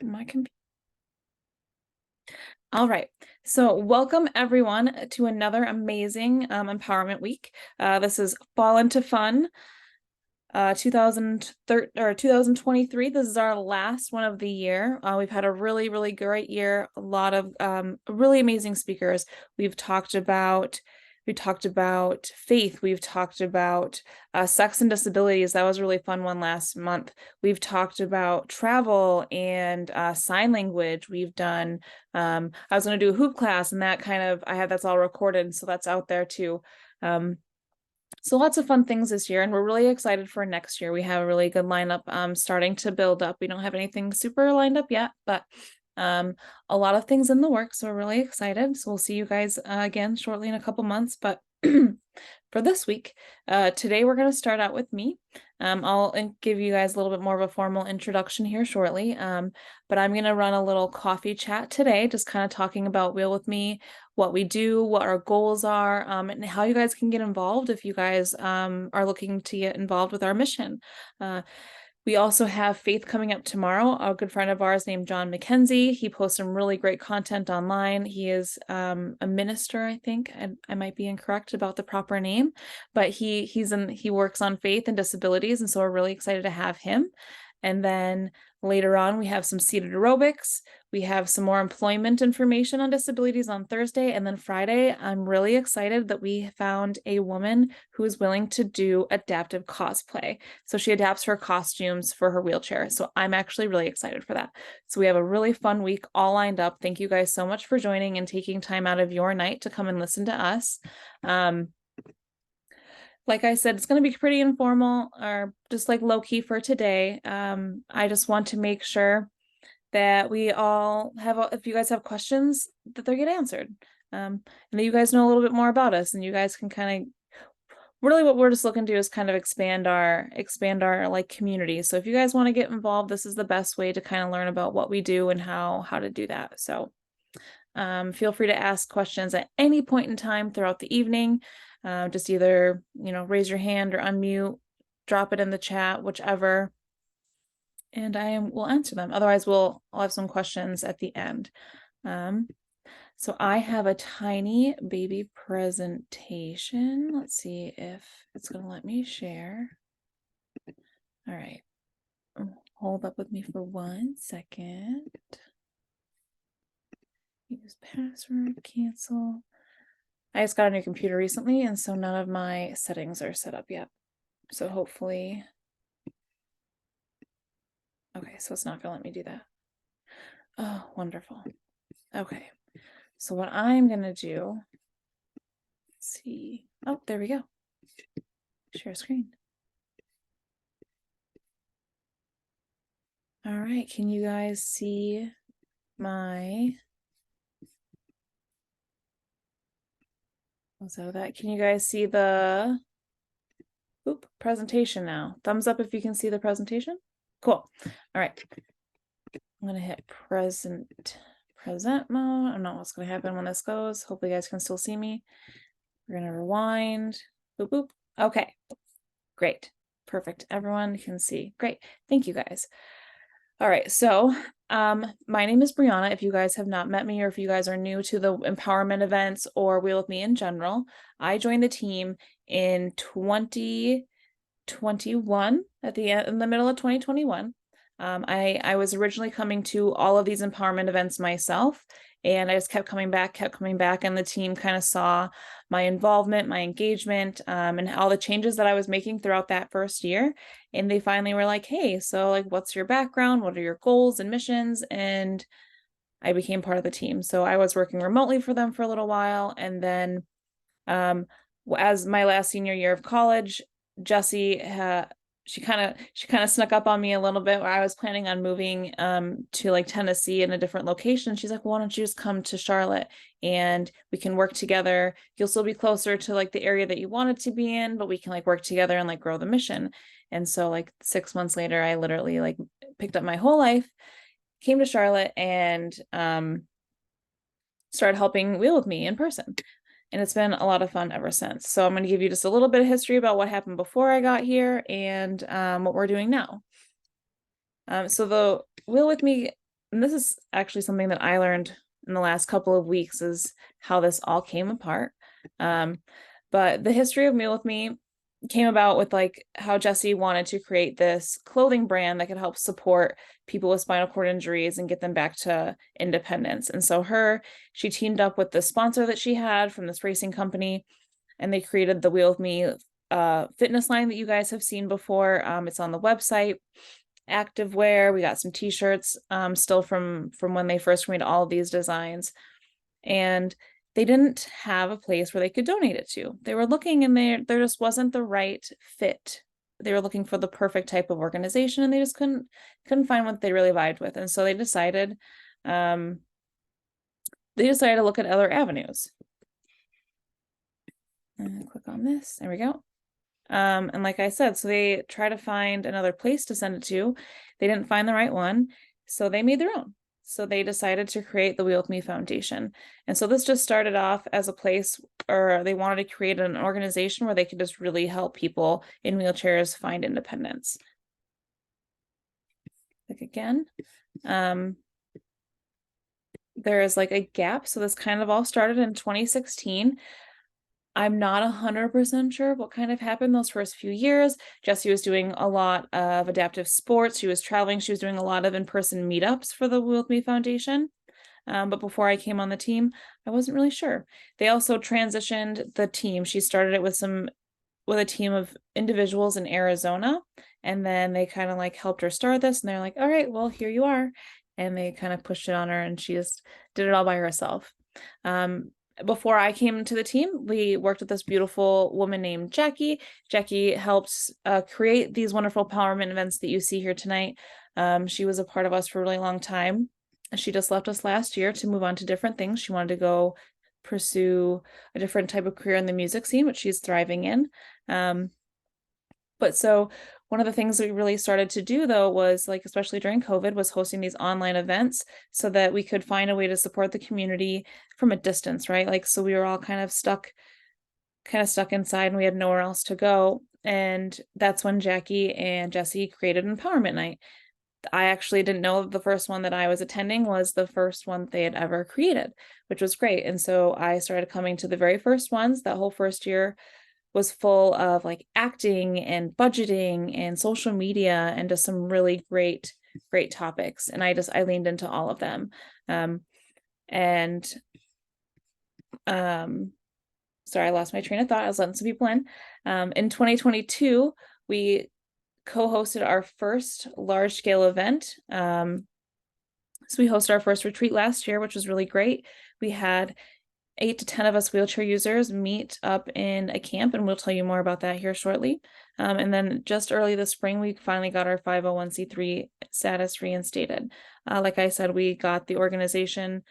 my computer. All right. So welcome everyone to another amazing empowerment week. This is Fall into Fun 2023. This is our last one of the year. We've had a really, really great year. A lot of really amazing speakers. We've talked about faith. We've talked about sex and disabilities. That was a really fun one last month. We've talked about travel and sign language. We've done, I was going to do a hoop class, and that's all recorded. So that's out there too. So lots of fun things this year, and we're really excited for next year. We have a really good lineup starting to build up. We don't have anything super lined up yet, but a lot of things in the works. So we're really excited. So we'll see you guys again shortly in a couple months. But for this week, today we're going to start out with me. I'll give you guys a little bit more of a formal introduction here shortly. But I'm going to run a little coffee chat today, just kind of talking about Wheel with Me, what we do, what our goals are, and how you guys can get involved if you guys are looking to get involved with our mission. We also have Faith coming up tomorrow. A good friend of ours named John McKenzie. He posts some really great content online. He is a minister, I think. I might be incorrect about the proper name, but he works on faith and disabilities, and so we're really excited to have him. And then later on, we have some seated aerobics. We have some more employment information on disabilities on Thursday. And then Friday, I'm really excited that we found a woman who is willing to do adaptive cosplay. So she adapts her costumes for her wheelchair. So I'm actually really excited for that. So we have a really fun week all lined up. Thank you guys so much for joining and taking time out of your night to come and listen to us. Like I said, it's going to be pretty informal or just like low key for today. I just want to make sure that we all have, if you guys have questions, that they get answered. And that you guys know a little bit more about us, and you guys can kind of, really what we're just looking to do is kind of expand our like community. So if you guys want to get involved, this is the best way to kind of learn about what we do and how to do that. So feel free to ask questions at any point in time throughout the evening. Just either, raise your hand or unmute, drop it in the chat, whichever, and we'll answer them. Otherwise, I'll have some questions at the end. So I have a tiny baby presentation. Let's see if it's going to let me share. All right. Hold up with me for 1 second. Use password, cancel. I just got a new computer recently, and so none of my settings are set up yet. So hopefully, okay, so it's not gonna let me do that. Oh, wonderful. Okay, so what I'm gonna do, let's see. Oh, there we go. Share screen. All right, can you guys see my, so that, can you guys see the presentation now? Thumbs up if you can see the presentation. Cool. All right. I'm going to hit present mode. I don't know what's going to happen when this goes. Hopefully you guys can still see me. We're going to rewind. Boop, boop. Okay. Great. Perfect. Everyone can see. Great. Thank you guys. All right. So my name is Brianna. If you guys have not met me, or if you guys are new to the empowerment events or Wheel with Me in general, I joined the team in 2021 in the middle of 2021. I was originally coming to all of these empowerment events myself, and I just kept coming back, and the team kind of saw my involvement, my engagement, and all the changes that I was making throughout that first year. And they finally were like, hey, so like, what's your background? What are your goals and missions? And I became part of the team. So I was working remotely for them for a little while. And then as my last senior year of college, Jessie, she kind of snuck up on me a little bit, where I was planning on moving to like Tennessee in a different location. She's like, well, why don't you just come to Charlotte and we can work together. You'll still be closer to like the area that you wanted to be in, but we can like work together and like grow the mission. And so like 6 months later, I literally like picked up my whole life, came to Charlotte, and started helping Wheel with Me in person. And it's been a lot of fun ever since. So I'm going to give you just a little bit of history about what happened before I got here and what we're doing now. So the Wheel with Me and this is actually something that I learned in the last couple of weeks, is how this all came apart. But the history of Meal With Me came about with like how Jesse wanted to create this clothing brand that could help support people with spinal cord injuries and get them back to independence. And so she teamed up with the sponsor that she had from this racing company, and they created the Wheel With Me fitness line that you guys have seen before. It's on the website. Activewear, we got some t-shirts still from when they first made all of these designs, and they didn't have a place where they could donate it to. They were looking, and there just wasn't the right fit. They were looking for the perfect type of organization, and they just couldn't find what they really vibed with. And so they decided to look at other avenues. And click on this. There we go. And like I said, so they try to find another place to send it to. They didn't find the right one, so they made their own. So they decided to create the Wheel With Me Foundation. And so this just started off as a place, or they wanted to create an organization where they could just really help people in wheelchairs find independence. Click again. There is like a gap. So this kind of all started in 2016. I'm not 100% sure what kind of happened those first few years. Jessie was doing a lot of adaptive sports. She was traveling. She was doing a lot of in-person meetups for the Wheel With Me Foundation. But before I came on the team, I wasn't really sure. They also transitioned the team. She started it with a team of individuals in Arizona, and then they kind of like helped her start this, and they're like, all right, well, here you are. And they kind of pushed it on her, and she just did it all by herself. Before I came to the team, we worked with this beautiful woman named Jackie. Jackie helped create these wonderful empowerment events that you see here tonight. She was a part of us for a really long time. She just left us last year to move on to different things. She wanted to go pursue a different type of career in the music scene, which she's thriving in. But so one of the things that we really started to do, though, was like, especially during COVID, was hosting these online events so that we could find a way to support the community from a distance, right? Like, so we were all kind of stuck inside, and we had nowhere else to go. And that's when Jackie and Jesse created Empowerment Night. I actually didn't know the first one that I was attending was the first one they had ever created, which was great. And so I started coming to the very first ones. That whole first year was full of like acting and budgeting and social media and just some really great topics. And I leaned into all of them. Sorry, I lost my train of thought. I was letting some people in. In 2022, we co-hosted our first large-scale event. So we hosted our first retreat last year, which was really great. We had 8 to 10 of us wheelchair users meet up in a camp, and we'll tell you more about that here shortly. And then just early this spring, we finally got our 501c3 status reinstated. Like I said, we got the organization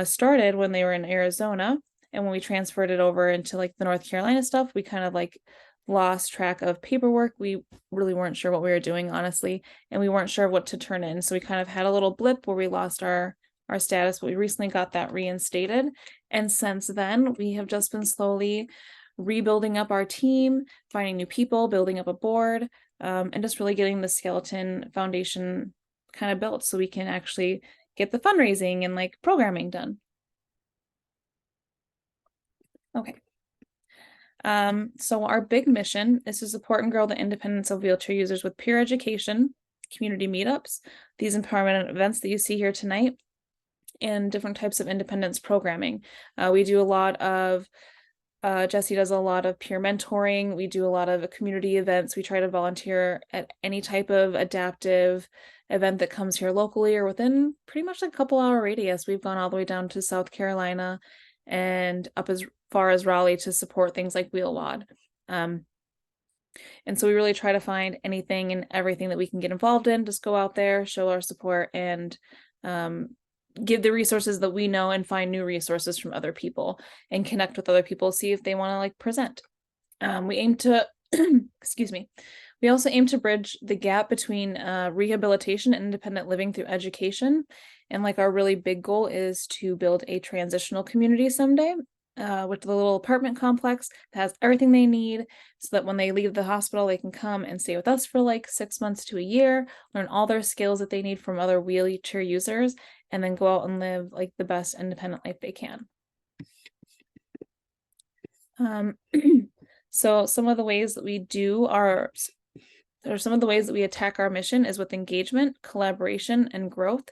started when they were in Arizona, and when we transferred it over into like the North Carolina stuff, we kind of like lost track of paperwork. We really weren't sure what we were doing, honestly, and we weren't sure what to turn in. So we kind of had a little blip where we lost our status, but we recently got that reinstated. And since then, we have just been slowly rebuilding up our team, finding new people, building up a board, and just really getting the skeleton foundation kind of built so we can actually get the fundraising and like programming done. Okay. So our big mission is to support and grow the independence of wheelchair users with peer education, community meetups, these empowerment events that you see here tonight, and different types of independence programming. We do a lot of, Jesse does a lot of peer mentoring. We do a lot of community events. We try to volunteer at any type of adaptive event that comes here locally or within pretty much like a couple hour radius. We've gone all the way down to South Carolina and up as far as Raleigh to support things like WheelWOD. And so we really try to find anything and everything that we can get involved in, just go out there, show our support, and give the resources that we know and find new resources from other people and connect with other people, see if they want to like present. We aim to, excuse me, we also aim to bridge the gap between rehabilitation and independent living through education. And like our really big goal is to build a transitional community someday. with the little apartment complex that has everything they need, so that when they leave the hospital, they can come and stay with us for like 6 months to a year, learn all their skills that they need from other wheelchair users, and then go out and live like the best independent life they can. So some of the ways that we do some of the ways that we attack our mission is with engagement, collaboration, and growth.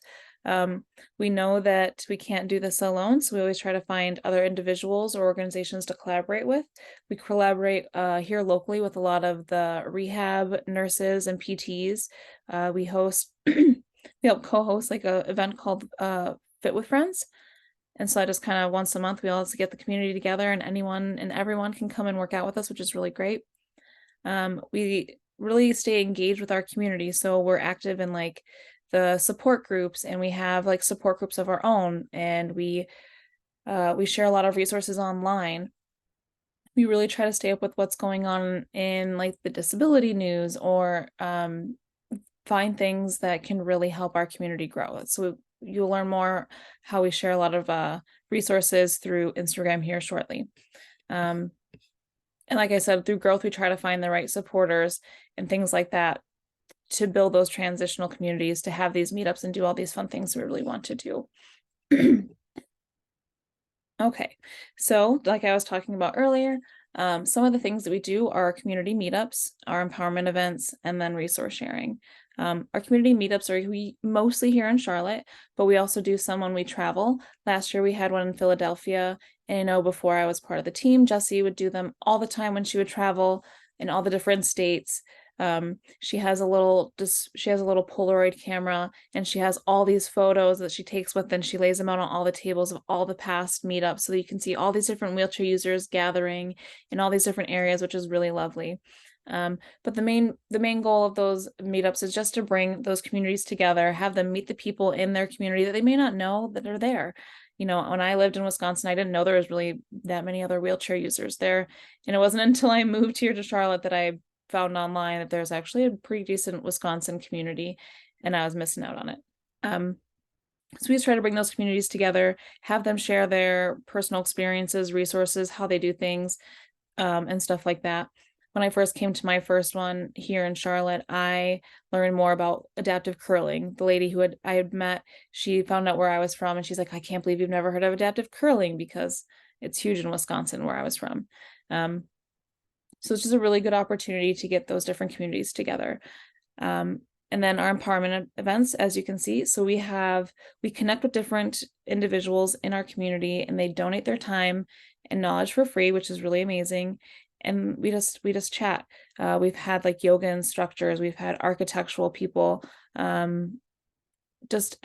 We know that we can't do this alone, so we always try to find other individuals or organizations to collaborate with. We collaborate here locally with a lot of the rehab nurses and PTs. We help co-host like a event called Fit with Friends. And so I just kind of once a month, we all have to get the community together, and anyone and everyone can come and work out with us, which is really great. We really stay engaged with our community. So we're active in like the support groups, and we have like support groups of our own, and we share a lot of resources online. We really try to stay up with what's going on in like the disability news, or find things that can really help our community grow. So you'll learn more how we share a lot of resources through Instagram here shortly. And like I said, through growth, we try to find the right supporters and things like that to build those transitional communities, to have these meetups and do all these fun things we really want to do. Okay, so like I was talking about earlier, some of the things that we do are community meetups, our empowerment events, and then resource sharing. Our community meetups are mostly here in Charlotte, but we also do some when we travel. Last year we had one in Philadelphia, and I know before I was part of the team, Jessie would do them all the time when she would travel in all the different states. She has a little Polaroid camera, and she has all these photos that she takes with, and she lays them out on all the tables of all the past meetups, so that you can see all these different wheelchair users gathering in all these different areas, which is really lovely. But the main goal of those meetups is just to bring those communities together, have them meet the people in their community that they may not know that are there. You know, when I lived in Wisconsin, I didn't know there was really that many other wheelchair users there. And it wasn't until I moved here to Charlotte that I found online that there's actually a pretty decent Wisconsin community, and I was missing out on it. So we just try to bring those communities together, have them share their personal experiences, resources, how they do things, and stuff like that. When I first came to my first one here in Charlotte, I learned more about adaptive curling. The lady who I had met, she found out where I was from, and she's like, I can't believe you've never heard of adaptive curling, because it's huge in Wisconsin where I was from. So it's just a really good opportunity to get those different communities together. And then our empowerment events, as you can see, so we connect with different individuals in our community, and they donate their time and knowledge for free, which is really amazing. And we just chat. We've had like yoga instructors, we've had architectural people, just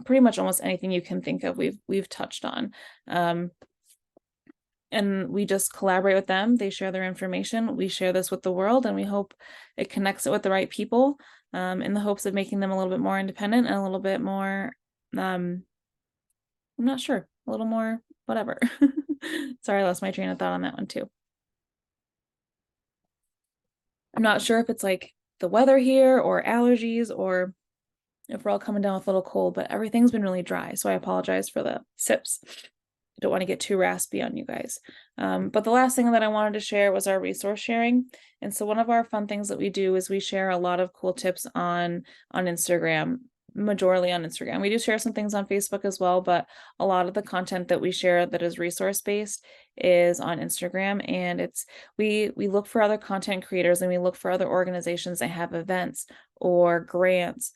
pretty much almost anything you can think of, we've touched on. And we just collaborate with them. They share their information. We share this with the world, and we hope it connects it with the right people, in the hopes of making them a little bit more independent and a little bit more, I'm not sure, a little more whatever. Sorry, I lost my train of thought on that one too. I'm not sure if it's like the weather here or allergies, or if we're all coming down with a little cold, but everything's been really dry. So I apologize for the sips. I don't want to get too raspy on you guys. But the last thing that I wanted to share was our resource sharing. And so one of our fun things that we do is we share a lot of cool tips on Instagram, majorly on Instagram. We do share some things on Facebook as well, but a lot of the content that we share that is resource-based is on Instagram. And we look for other content creators, and we look for other organizations that have events or grants,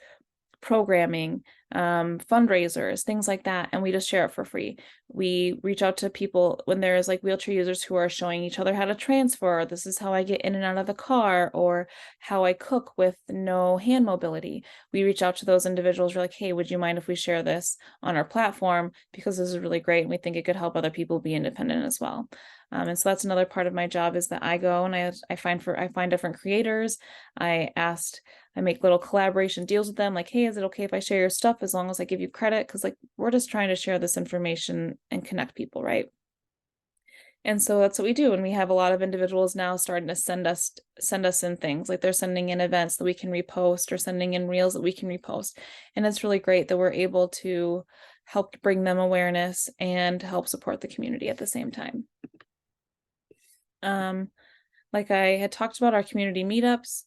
programming, fundraisers, things like that, and we just share it for free. We reach out to people when there's like wheelchair users who are showing each other how to transfer. This is how I get in and out of the car, or how I cook with no hand mobility. We reach out to those individuals. We're like, hey, would you mind if we share this on our platform, because this is really great, and we think it could help other people be independent as well. And so that's another part of my job, is that I go and I find different creators. I make little collaboration deals with them, like, hey, is it okay if I share your stuff as long as I give you credit? Because like, we're just trying to share this information and connect people, right? And so that's what we do. And we have a lot of individuals now starting to send us in things, like they're sending in events that we can repost, or sending in reels that we can repost. And it's really great that we're able to help bring them awareness and help support the community at the same time. Like I had talked about our community meetups.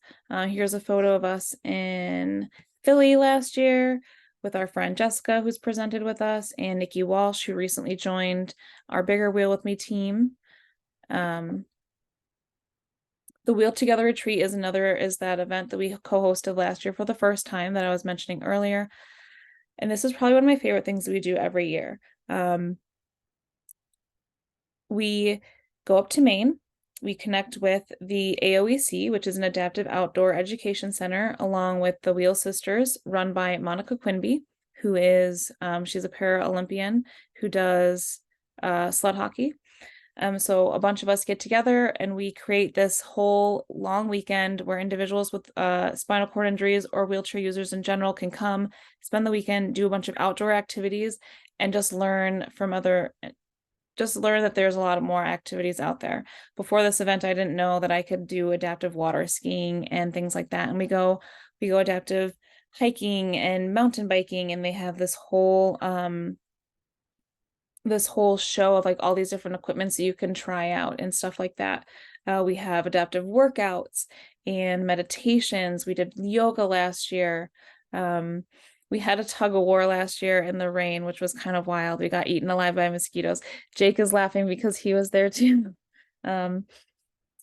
Here's a photo of us in Philly last year with our friend Jessica, who's presented with us, and Nikki Walsh, who recently joined our Bigger Wheel with Me team. The Wheel Together Retreat is that event that we co-hosted last year for the first time that I was mentioning earlier. And this is probably one of my favorite things that we do every year. We go up to Maine. We connect with the AOEC, which is an adaptive outdoor education center, along with the Wheel Sisters, run by Monica Quinby, who is, she's a Paralympian who does sled hockey. So a bunch of us get together and we create this whole long weekend where individuals with spinal cord injuries or wheelchair users in general can come, spend the weekend, do a bunch of outdoor activities, and just learn that there's a lot more activities out there. Before this event, I didn't know that I could do adaptive water skiing and things like that. And we go adaptive hiking and mountain biking, and they have this whole show of like all these different equipments that you can try out and stuff like that. We have adaptive workouts and meditations. We did yoga last year. We had a tug of war last year in the rain, which was kind of wild. We got eaten alive by mosquitoes. Jake is laughing because he was there too. A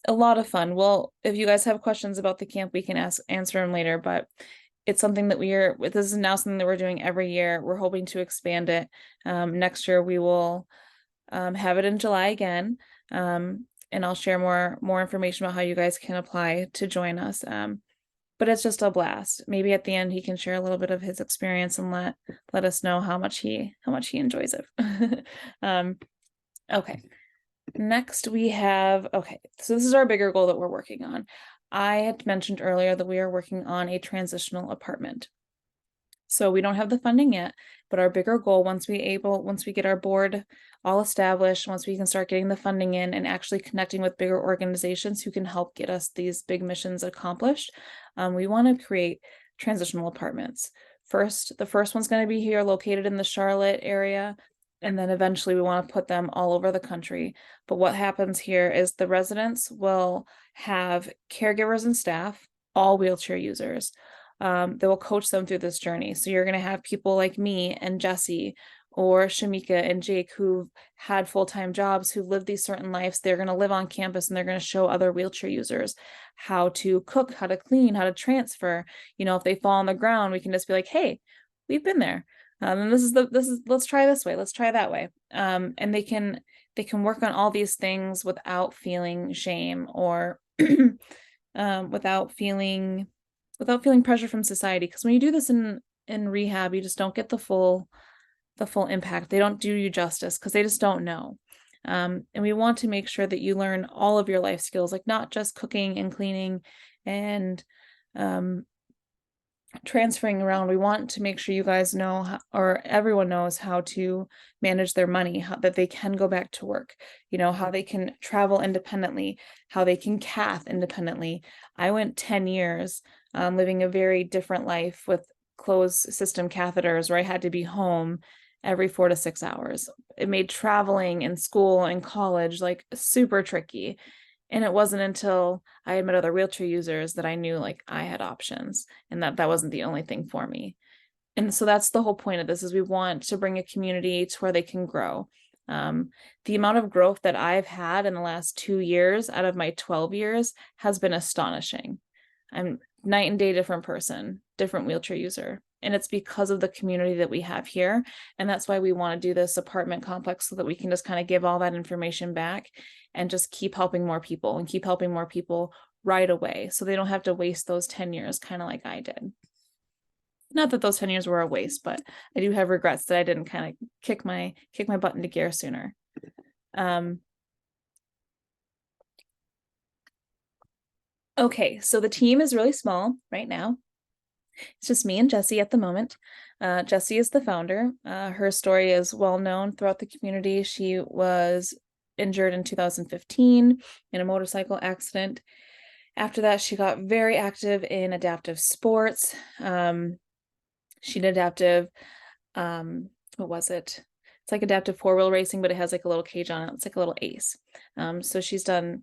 lot of fun. Well, if you guys have questions about the camp, we can answer them later, but it's something that this is now something that we're doing every year. We're hoping to expand it. Next year we will have it in July again. And I'll share more information about how you guys can apply to join us. But it's just a blast. Maybe at the end he can share a little bit of his experience and let us know how much he enjoys it. Okay. Next we have, so this is our bigger goal that we're working on. I had mentioned earlier that we are working on a transitional apartment. So we don't have the funding yet, but our bigger goal, once we get our board all established, once we can start getting the funding in and actually connecting with bigger organizations who can help get us these big missions accomplished, we want to create transitional apartments. The first one's going to be here located in the Charlotte area. And then eventually we want to put them all over the country. But what happens here is the residents will have caregivers and staff, all wheelchair users. They will coach them through this journey. So you're going to have people like me and Jesse or Shamika and Jake who've had full-time jobs, who live these certain lives. They're going to live on campus and they're going to show other wheelchair users how to cook, how to clean, how to transfer. If they fall on the ground, we can just be like, hey, we've been there. And let's try this way, let's try that way. And they can work on all these things without feeling shame or without feeling pressure from society. Because when you do this in rehab, you just don't get the full impact. They don't do you justice because they just don't know. And we want to make sure that you learn all of your life skills, like not just cooking and cleaning and transferring around. We want to make sure you guys know, or everyone knows, how to manage their money, that they can go back to work, how they can travel independently, how they can cath independently. I went 10 years living a very different life with closed system catheters where I had to be home every 4 to 6 hours. It made traveling in school and college like super tricky. And it wasn't until I had met other wheelchair users that I knew like I had options and that wasn't the only thing for me. And so that's the whole point of this, is we want to bring a community to where they can grow. The amount of growth that I've had in the last 2 years out of my 12 years has been astonishing. I'm night and day different person, different wheelchair user. And it's because of the community that we have here. And that's why we want to do this apartment complex, so that we can just kind of give all that information back and just keep helping more people and keep helping more people right away. So they don't have to waste those 10 years, kind of like I did. Not that those 10 years were a waste, but I do have regrets that I didn't kind of kick my butt into gear sooner. Okay, so the team is really small right now. It's just me and Jessie at the moment. Jessie is the founder. Her story is well known throughout the community. She was injured in 2015 in a motorcycle accident. After that, she got very active in adaptive sports. She did adaptive what was it? It's like adaptive 4-wheel racing, but it has like a little cage on it. It's like a little ace. So she's done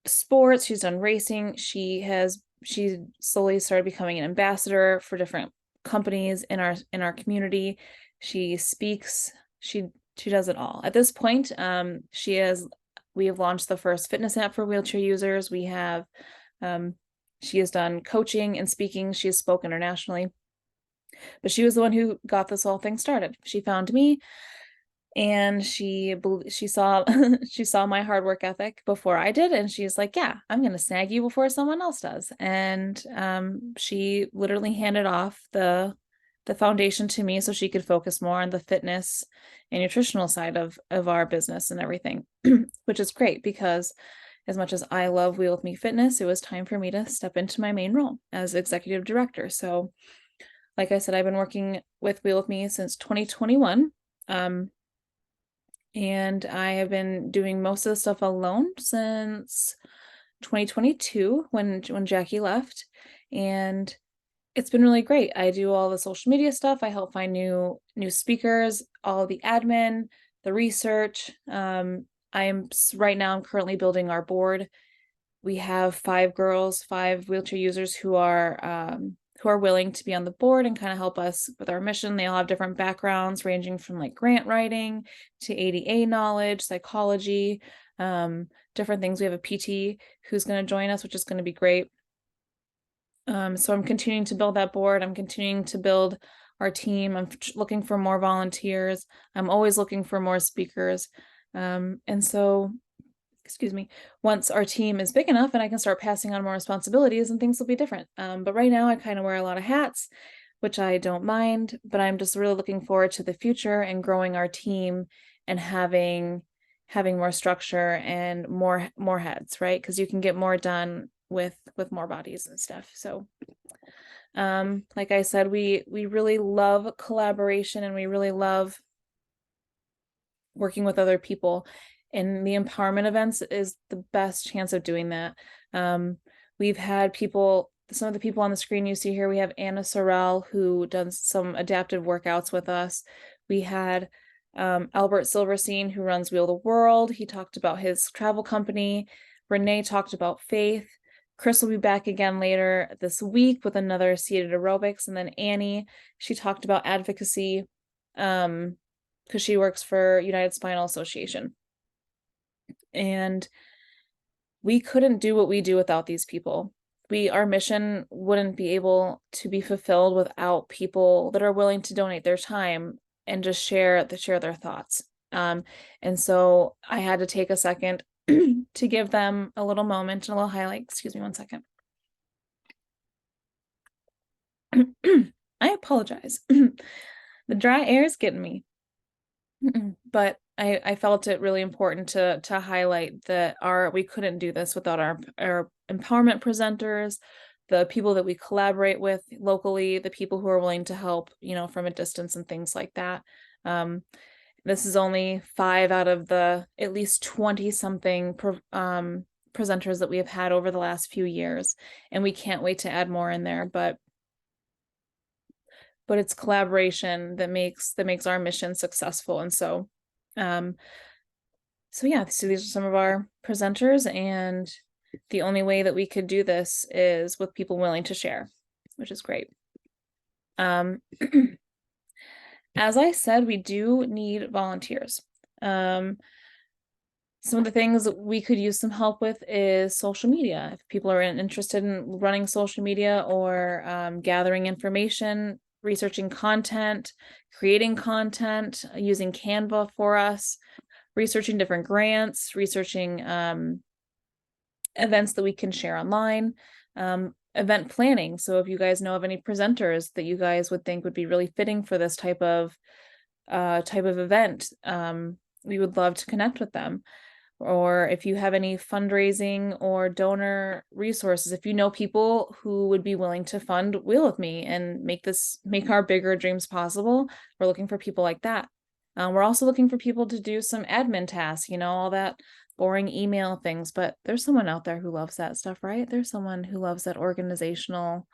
sports, she's done racing. She slowly started becoming an ambassador for different companies in our community. She speaks, she does it all. At this point, we have launched the first fitness app for wheelchair users. She has done coaching and speaking. She has spoken internationally, but she was the one who got this whole thing started. She found me, and she saw she saw my hard work ethic before I did, and she's like, yeah, I'm gonna snag you before someone else does. And she literally handed off the foundation to me so she could focus more on the fitness and nutritional side of our business and everything, which is great, because as much as I love Wheel With Me Fitness, it was time for me to step into my main role as executive director. So like I said, I've been working with Wheel With Me since 2021. And I have been doing most of the stuff alone since 2022 when Jackie left. And it's been really great. I do all the social media stuff. I help find new speakers, all the admin, the research. Right now I'm currently building our board. We have 5 girls, 5 wheelchair users who are willing to be on the board and kind of help us with our mission. They all have different backgrounds, ranging from like grant writing to ADA knowledge, psychology, different things. We have a PT who's going to join us, which is going to be great. So I'm continuing to build that board. I'm continuing to build our team. I'm looking for more volunteers. I'm always looking for more speakers. And so, excuse me, once our team is big enough and I can start passing on more responsibilities, and things will be different. But right now I kind of wear a lot of hats, which I don't mind, but I'm just really looking forward to the future and growing our team and having more structure and more heads, right? Because you can get more done with more bodies and stuff. So like I said, we really love collaboration, and we really love working with other people, and the empowerment events is the best chance of doing that. We've had some of the people on the screen you see here. We have Anna Sorrell, who does some adaptive workouts with us. We had Albert Silverstein, who runs Wheel the World. He talked about his travel company. Renee talked about faith. Chris will be back again later this week with another seated aerobics. And then Annie, she talked about advocacy, because she works for United Spinal Association. And we couldn't do what we do without these people. Our mission wouldn't be able to be fulfilled without people that are willing to donate their time and just share their thoughts. And so I had to take a second to give them a little moment, a little highlight. Excuse me one second. I apologize. The dry air is getting me. But I felt it really important to highlight that we couldn't do this without our empowerment presenters, the people that we collaborate with locally, the people who are willing to help, from a distance and things like that. This is only 5 out of the at least 20 something presenters that we have had over the last few years, and we can't wait to add more in there. But it's collaboration that makes our mission successful. And so yeah, so these are some of our presenters, and the only way that we could do this is with people willing to share, which is great. As I said, we do need volunteers. Some of the things that we could use some help with is social media. If people are interested in running social media or gathering information, researching content, creating content, using Canva for us, researching different grants, researching events that we can share online, event planning. So if you guys know of any presenters that you guys would think would be really fitting for this type of event, we would love to connect with them. Or if you have any fundraising or donor resources, if you know people who would be willing to fund Wheel With Me and make our bigger dreams possible, we're looking for people like that. We're also looking for people to do some admin tasks, all that boring email things, but there's someone out there who loves that stuff, right? There's someone who loves that organizational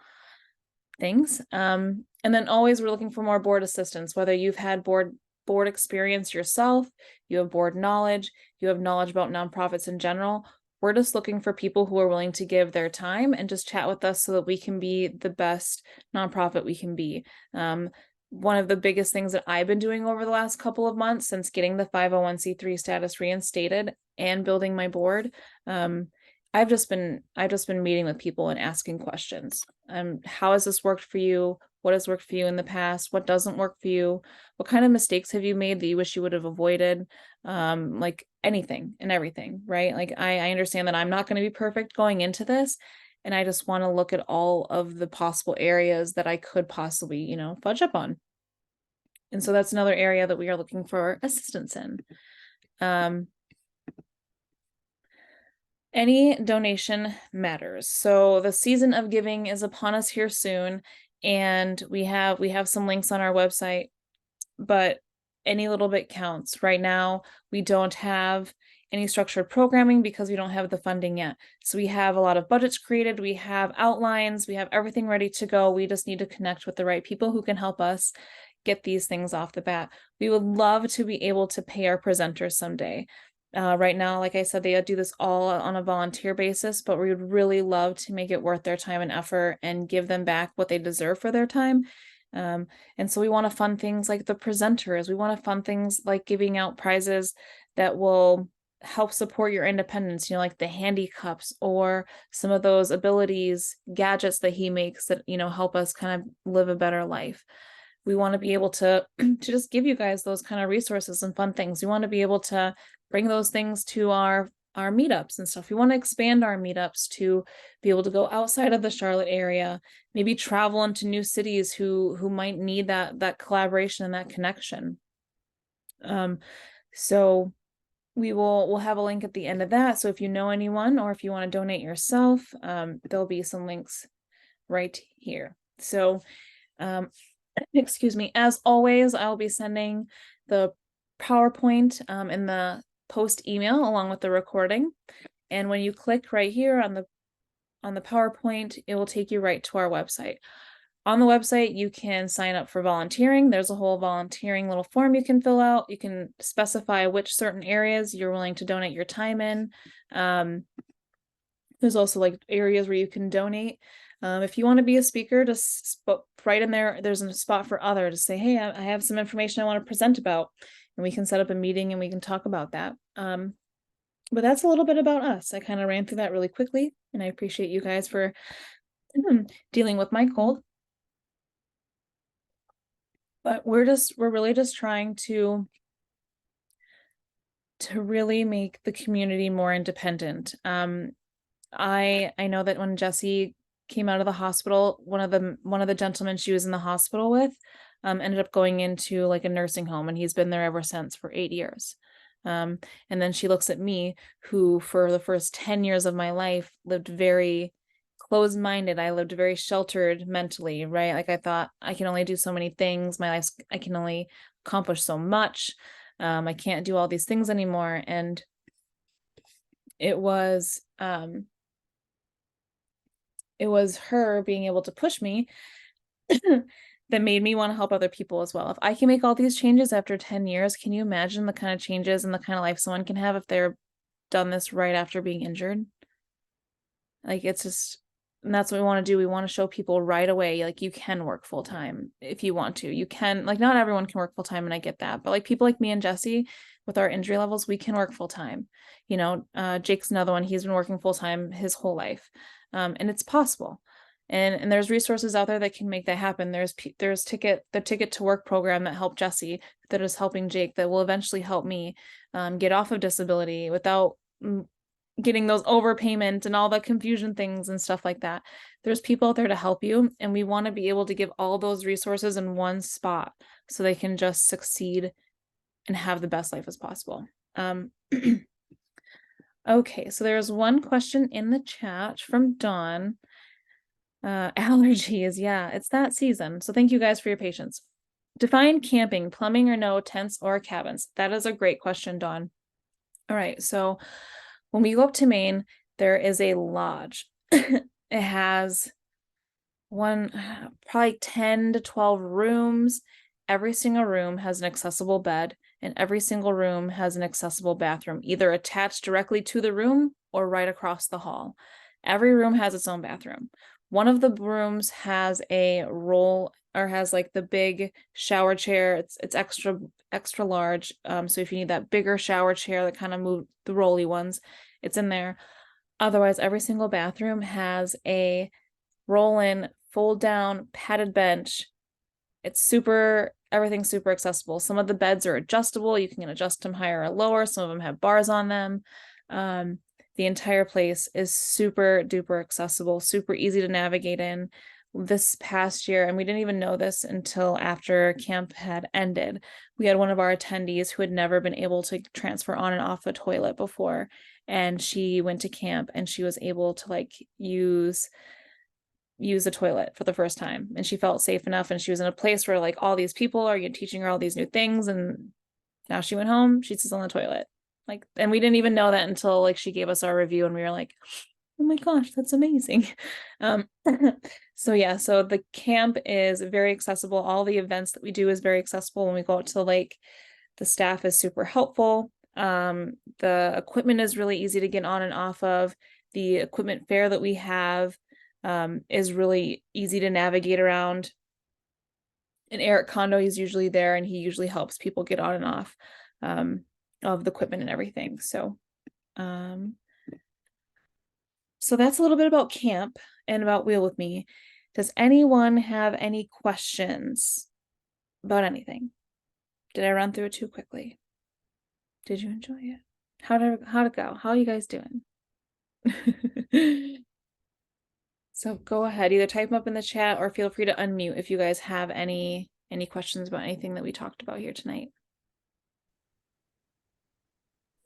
things. And then always we're looking for more board assistants, whether you've had board board experience yourself, you have board knowledge, you have knowledge about nonprofits in general. We're just looking for people who are willing to give their time and just chat with us so that we can be the best nonprofit we can be. One of the biggest things that I've been doing over the last couple of months since getting the 501c3 status reinstated and building my board, I've just been meeting with people and asking questions. How has this worked for you? What has worked for you in the past? What doesn't work for you? What kind of mistakes have you made that you wish you would have avoided? Like anything and everything, right? Like I understand that I'm not going to be perfect going into this, and I just want to look at all of the possible areas that I could possibly, fudge up on. And so that's another area that we are looking for assistance in. Any donation matters. So the season of giving is upon us here soon, and we have some links on our website, but any little bit counts. Right now, we don't have any structured programming because we don't have the funding yet. So we have a lot of budgets created, we have outlines, we have everything ready to go. We just need to connect with the right people who can help us get these things off the bat. We would love to be able to pay our presenters someday. Right now, like I said, they do this all on a volunteer basis, but we would really love to make it worth their time and effort and give them back what they deserve for their time. And so we want to fund things like the presenters. We want to fund things like giving out prizes that will help support your independence, like the handy cups or some of those abilities, gadgets that he makes that, help us kind of live a better life. We want to be able to just give you guys those kind of resources and fun things. We want to be able to bring those things to our meetups and stuff. We want to expand our meetups to be able to go outside of the Charlotte area, maybe travel into new cities who might need that collaboration and that connection. So we'll have a link at the end of that. So if you know anyone or if you want to donate yourself, there'll be some links right here. So excuse me, as always, I'll be sending the PowerPoint in the post email along with the recording. And when you click right here on the PowerPoint, it will take you right to our website. On the website, you can sign up for volunteering. There's a whole volunteering little form you can fill out. You can specify which certain areas you're willing to donate your time in. There's also like areas where you can donate. If you want to be a speaker, just right in there, there's a spot for other to say, hey, I have some information I want to present about, and we can set up a meeting and we can talk about that. But that's a little bit about us. I kind of ran through that really quickly, and I appreciate you guys for dealing with my cold. But we're really just trying to really make the community more independent. I know that when Jesse came out of the hospital, one of the gentlemen she was in the hospital with ended up going into like a nursing home, and he's been there ever since for 8 years. And then she looks at me, who for the first 10 years of my life lived very closed-minded. I lived very sheltered mentally, right? Like I thought I can only do so many things. I can only accomplish so much. I can't do all these things anymore. And it was her being able to push me that made me want to help other people as well. If I can make all these changes after 10 years, can you imagine the kind of changes and the kind of life someone can have if they're done this right after being injured? Like, it's just, and that's what we want to do. We want to show people right away, like, you can work full time if you want to. You can, like, not everyone can work full time, and I get that, but like people like me and Jesse with our injury levels, we can work full time. Jake's another one. He's been working full time his whole life. And it's possible. And there's resources out there that can make that happen. There's the Ticket to Work program that helped Jesse, that is helping Jake, that will eventually help me get off of disability without getting those overpayment and all the confusion things and stuff like that. There's people out there to help you, and we want to be able to give all those resources in one spot so they can just succeed and have the best life as possible. Okay, so there's one question in the chat from Dawn. Allergies, yeah, it's that season. So thank you guys for your patience. Define camping, plumbing or no, tents or cabins. That is a great question, Dawn. All right, so when we go up to Maine, there is a lodge. It has probably 10 to 12 rooms. every single room has an accessible bed, and every single room has an accessible bathroom, either attached directly to the room or right across the hall. Every room has its own bathroom. One of the rooms has a roll, or has like the big shower chair. It's extra large. So if you need that bigger shower chair that kind of move the rolly ones, it's in there. Otherwise, every single bathroom has a roll-in, fold-down, padded bench. Everything's super accessible. Some of the beds are adjustable. You can adjust them higher or lower. Some of them have bars on them. The entire place is super duper accessible, super easy to navigate in. This past year, and we didn't even know this until after camp had ended, we had one of our attendees who had never been able to transfer on and off a toilet before, and she went to camp and she was able to like use the toilet for the first time, and she felt safe enough, and she was in a place where like all these people are teaching her all these new things, and now she went home, she sits on the toilet. Like, and we didn't even know that until like she gave us our review, and we were like, oh my gosh, that's amazing. So yeah, so the camp is very accessible. All the events that we do is very accessible. When we go out to the lake, the staff is super helpful. The equipment is really easy to get on and off of. The equipment fair that we have is really easy to navigate around. And Eric Kondo, he's usually there, and he usually helps people get on and off of the equipment and everything. So that's a little bit about camp and about Wheel with Me. Does anyone have any questions about anything? Did I run through it too quickly? Did you enjoy it? How'd it go? How are you guys doing? So go ahead, either type them up in the chat or feel free to unmute if you guys have any questions about anything that we talked about here tonight.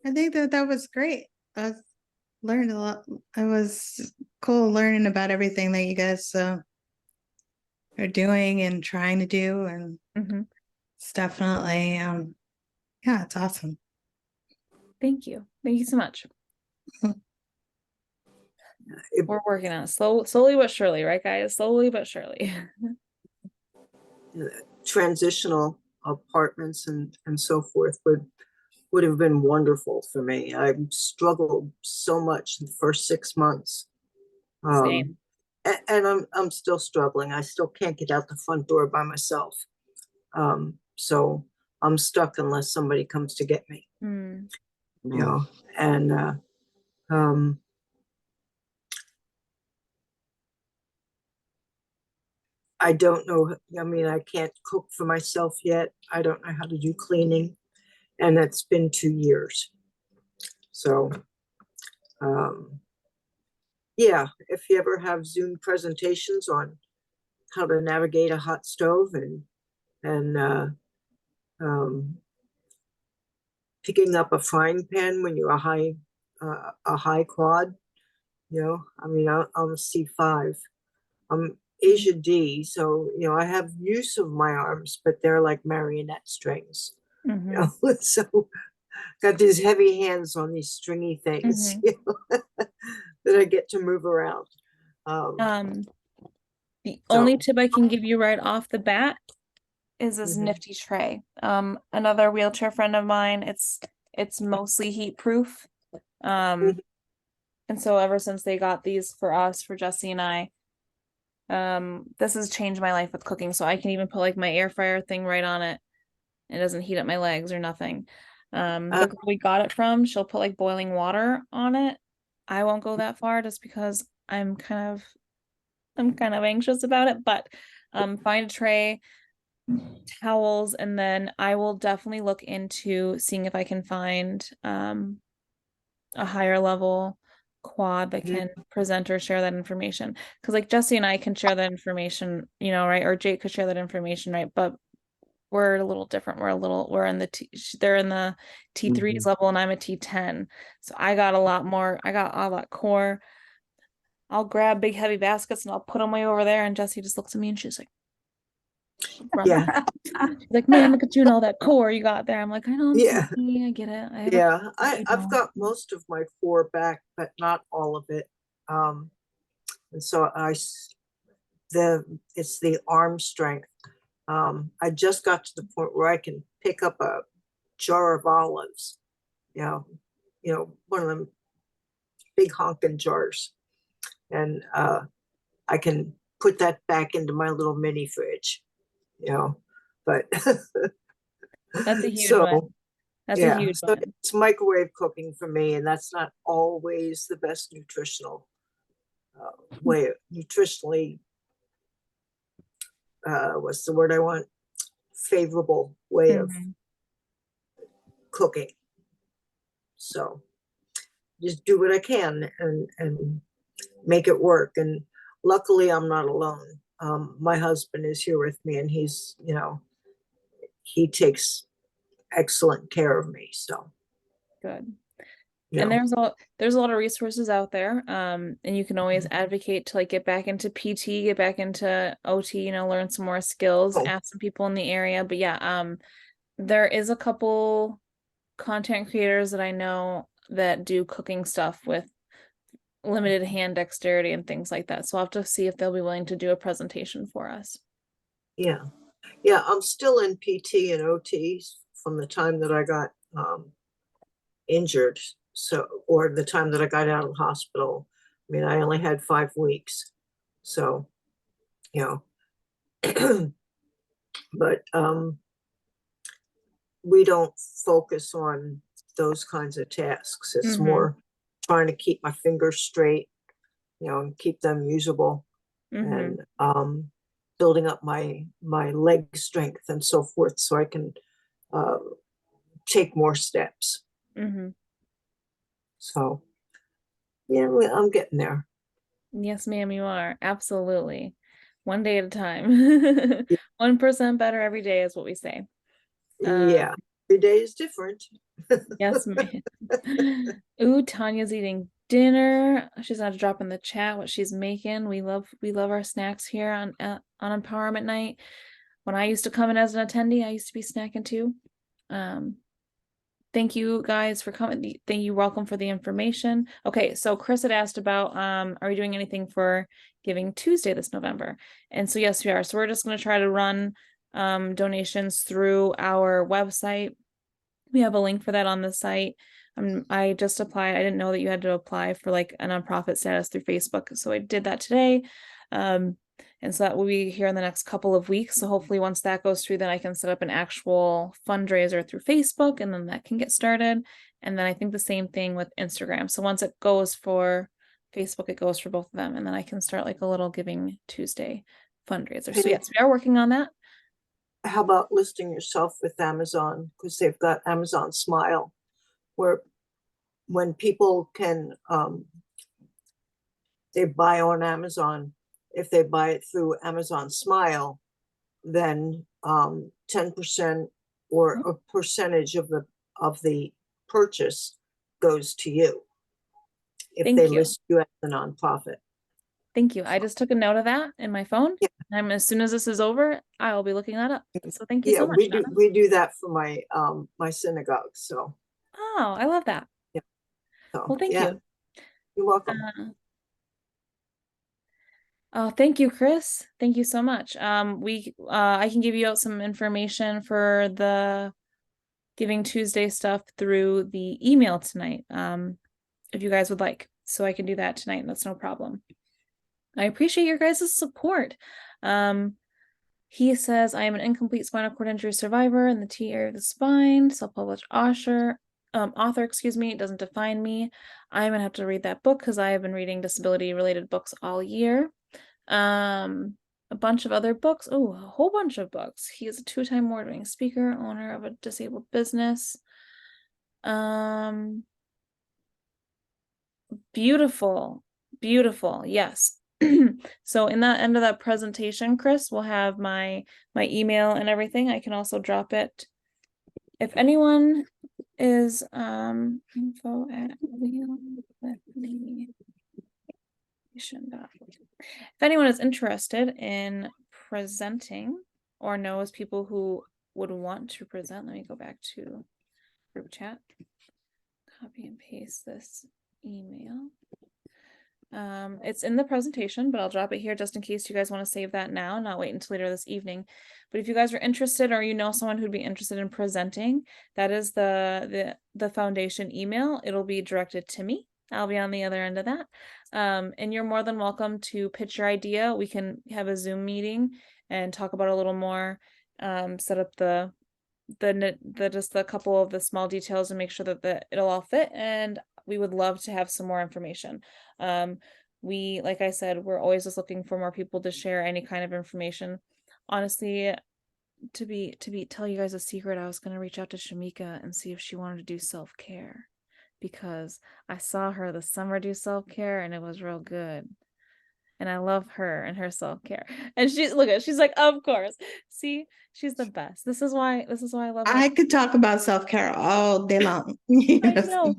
I think that was great. I learned a lot. It was cool learning about everything that you guys are doing and trying to do, and it's definitely yeah, it's awesome. Thank you so much. We're working on it slowly but surely, right guys? Slowly but surely. Transitional apartments and so forth would have been wonderful for me. I struggled so much in the first 6 months. Same. And I'm still struggling. I still can't get out the front door by myself. So I'm stuck unless somebody comes to get me. You know, and I don't know. I mean, I can't cook for myself yet. I don't know how to do cleaning, and it's been 2 years. So, yeah, if you ever have Zoom presentations on how to navigate a hot stove and picking up a frying pan when you're a high quad, you know, I mean, I'm a C5. I'm Asia D, so you know I have use of my arms, but they're like marionette strings. You know, so got these heavy hands on these stringy things, you know, that I get to move around. The only tip I can give you right off the bat is this nifty tray. Another wheelchair friend of mine, it's mostly heat proof. And so ever since they got these for us, for Jesse and I, this has changed my life with cooking. So I can even put like my air fryer thing right on it. It doesn't heat up my legs or nothing. The girl we got it from, she'll put like boiling water on it. I won't go that far just because I'm kind of anxious about it, but find a tray, towels, and then I will definitely look into seeing if I can find a higher level quad that can present or share that information, because like Jesse and I can share that information, you know, right, or Jake could share that information, right, but we're a little different. We're in the they're in the T3s level and I'm a T10, so I got all that core. I'll grab big heavy baskets and I'll put them way over there, and Jesse just looks at me and she's like, yeah, she's like, man, look at you and all that core you got there. I'm like, I know, yeah, I get it. yeah. I've got most of my core back, but not all of it. And so it's the arm strength. I just got to the point where I can pick up a jar of olives, one of them big honking jars, and I can put that back into my little mini fridge, but That's a huge one. so That's a yeah, huge so one. it's microwave cooking for me, and that's not always the best nutritional way, nutritionally, what's the word I want? Favorable way of Mhm. cooking. So just do what I can and make it work. And luckily, I'm not alone. My husband is here with me, and he takes excellent care of me. So, Good. you And know, there's a lot of resources out there. And you can always advocate to like get back into PT, get back into OT, learn some more skills, oh, ask some people in the area. But yeah, there is a couple content creators that I know that do cooking stuff with limited hand dexterity and things like that. So I'll have to see if they'll be willing to do a presentation for us. yeah, yeah. I'm still in PT and OT from the time that I got injured. So, or the time that I got out of the hospital. I mean, I only had 5 weeks. So, you know, but we don't focus on those kinds of tasks. It's Mm-hmm. more trying to keep my fingers straight, and keep them usable, Mm-hmm. and building up my leg strength and so forth, so I can uh, take more steps. Mm-hmm. So yeah, I'm getting there. Yes, ma'am, you are. Absolutely. One day at a time. 1% better every day is what we say. Yeah, every day is different. Yes, ma'am. Ooh, Tanya's eating dinner. She's gonna drop in the chat what she's making. We love our snacks here on Empowerment Night. When I used to come in as an attendee, I used to be snacking too. Um, Thank you guys for coming. Thank you, welcome for the information. Okay, so Chris had asked about are we doing anything for Giving Tuesday this November? And so yes, we are. So we're just gonna try to run donations through our website. We have a link for that on the site. I just applied. I didn't know that you had to apply for like a nonprofit status through Facebook. So I did that today. And so that will be here in the next couple of weeks. So hopefully once that goes through, then I can set up an actual fundraiser through Facebook and then that can get started. And then I think the same thing with Instagram. So once it goes for Facebook, it goes for both of them. And then I can start like a little Giving Tuesday fundraiser. So Hey, yes, we are working on that. how about listing yourself with Amazon, because they've got Amazon Smile, where when people can they buy on Amazon, if they buy it through Amazon Smile, then 10% or a percentage of the purchase goes to you if they Thank you. list you as a nonprofit. Thank you. I just took a note of that in my phone. Yeah, As soon as this is over, I'll be looking that up. So thank you yeah, so much, we do Donna. we do that for my synagogue. So Oh, I love that. yeah, so Well, thank yeah, you. you're welcome. Oh, thank you, Chris. Thank you so much. I can give you out some information for the Giving Tuesday stuff through the email tonight. If you guys would like. So I can do that tonight, and that's no problem. I appreciate your guys' support. He says, I am an incomplete spinal cord injury survivor in the T area of the spine, self-published author, excuse me, it doesn't define me. I'm gonna have to read that book because I have been reading disability related books all year. A bunch of other books. Oh, a whole bunch of books. He is a 2-time award-winning speaker, owner of a disabled business. Beautiful, beautiful. Yes. So in that end of that presentation, Chris, we'll have my email and everything. I can also drop it. If anyone is info at if anyone is interested in presenting or knows people who would want to present, let me go back to group chat. Copy and paste this email. It's in the presentation, but I'll drop it here just in case you guys want to save that now, not wait until later this evening. But if you guys are interested, or you know someone who'd be interested in presenting, that is the foundation email. It'll be directed to me. I'll be on the other end of that. And you're more than welcome to pitch your idea. We can have a Zoom meeting and talk about it a little more, set up the just a couple of the small details and make sure that it'll all fit. And we would love to have some more information. We, like I said, we're always just looking for more people to share any kind of information. Honestly, tell you guys a secret, I was gonna reach out to Shamika and see if she wanted to do self-care, because I saw her this summer do self-care and it was real good. And I love her and her self-care. And she's like, of course. See, she's the best. This is why I love her. I could talk about self-care all day long. I know.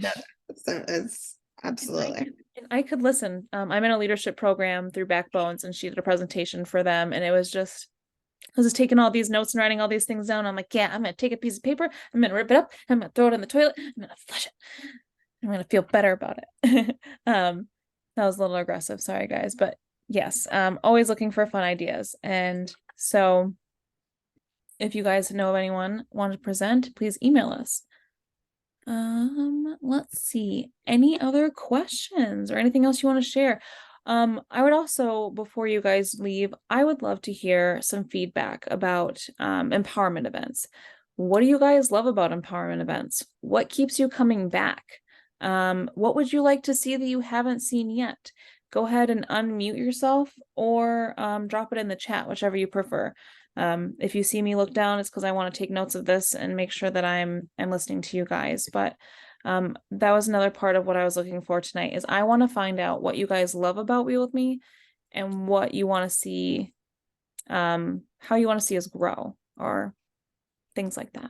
So it's absolutely. And I could listen. I'm in a leadership program through Backbones, and she did a presentation for them, and I was just taking all these notes and writing all these things down. I'm like, yeah, I'm gonna take a piece of paper, I'm gonna rip it up, I'm gonna throw it in the toilet, I'm gonna flush it. I'm gonna feel better about it. That was a little aggressive, sorry guys, but yes, always looking for fun ideas. And so if you guys know of anyone want to present, please email us. Let's see, any other questions or anything else you want to share? I would also, before you guys leave, I would love to hear some feedback about empowerment events. What do you guys love about empowerment events? What keeps you coming back? What would you like to see that you haven't seen yet? Go ahead and unmute yourself, or drop it in the chat, whichever you prefer. If you see me look down, it's because I want to take notes of this and make sure that I'm listening to you guys. But that was another part of what I was looking for tonight, is I want to find out what you guys love about Wheel With Me and what you want to see, how you want to see us grow, or things like that.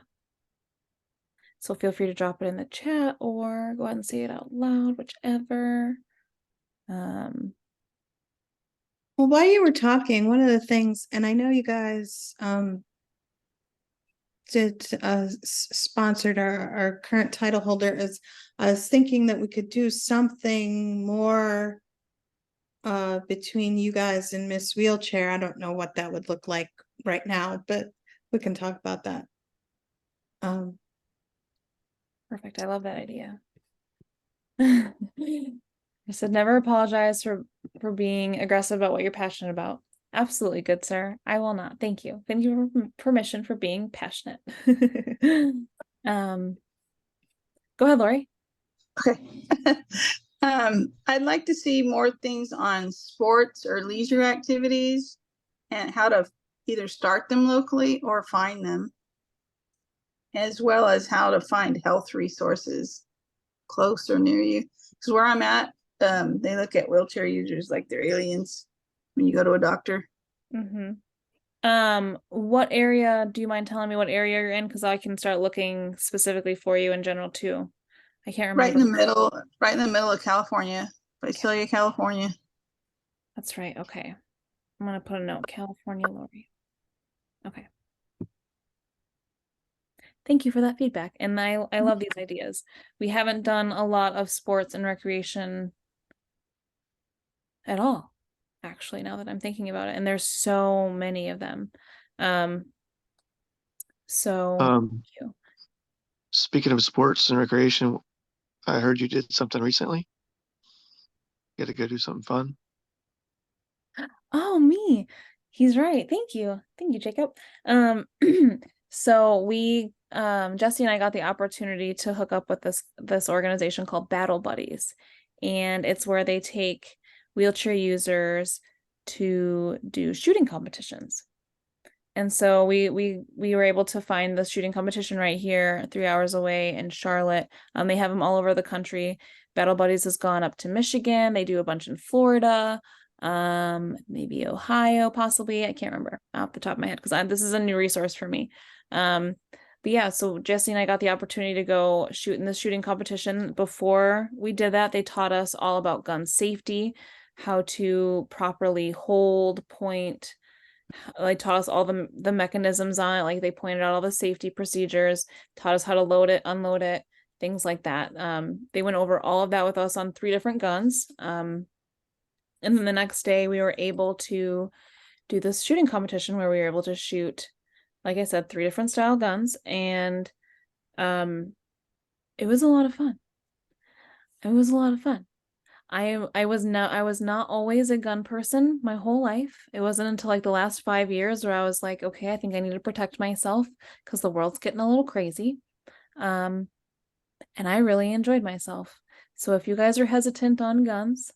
So feel free to drop it in the chat or go ahead and say it out loud, whichever. Well, while you were talking, one of the things, and I know you guys did sponsored our current title holder, is I was thinking that we could do something more between you guys and Miss Wheelchair. I don't know what that would look like right now, but we can talk about that. Perfect. I love that idea. I said, never apologize for being aggressive about what you're passionate about. Absolutely, good sir. I will not. Thank you. Thank you for permission for being passionate. Go ahead, Lori. Okay. I'd like to see more things on sports or leisure activities and how to either start them locally or find them, as well as how to find health resources close or near you. Because where I'm at, they look at wheelchair users like they're aliens when you go to a doctor. What area, do you mind telling me what area you're in? Because I can start looking specifically for you in general too. I can't remember. Right in the middle of California, Visalia, California. That's right. Okay. I'm gonna put a note, California, Lori. Okay. Thank you for that feedback. And I love these ideas. We haven't done a lot of sports and recreation at all, actually, now that I'm thinking about it. And there's so many of them. Thank you. Speaking of sports and recreation, I heard you did something recently. You had to go do something fun. Oh, me. He's right. Thank you. Thank you, Jacob. So we, Jesse and I got the opportunity to hook up with this organization called Battle Buddies. And it's where they take wheelchair users to do shooting competitions. And so we were able to find the shooting competition right here, 3 hours away in Charlotte. They have them all over the country. Battle Buddies has gone up to Michigan. They do a bunch in Florida, maybe Ohio, possibly. I can't remember off the top of my head because this is a new resource for me. But yeah, so Jesse and I got the opportunity to go shoot in the shooting competition. Before we did that, they taught us all about gun safety, how to properly hold, point. Like taught us all the mechanisms on it. Like they pointed out all the safety procedures, taught us how to load it, unload it, things like that. They went over all of that with us on 3 different guns. And then the next day we were able to do this shooting competition where we were able to shoot, like I said, 3 different style guns, and it was a lot of fun. It was a lot of fun. I was not always a gun person my whole life. It wasn't until like the last 5 years where I was like, okay, I think I need to protect myself because the world's getting a little crazy. And I really enjoyed myself. So if you guys are hesitant on guns,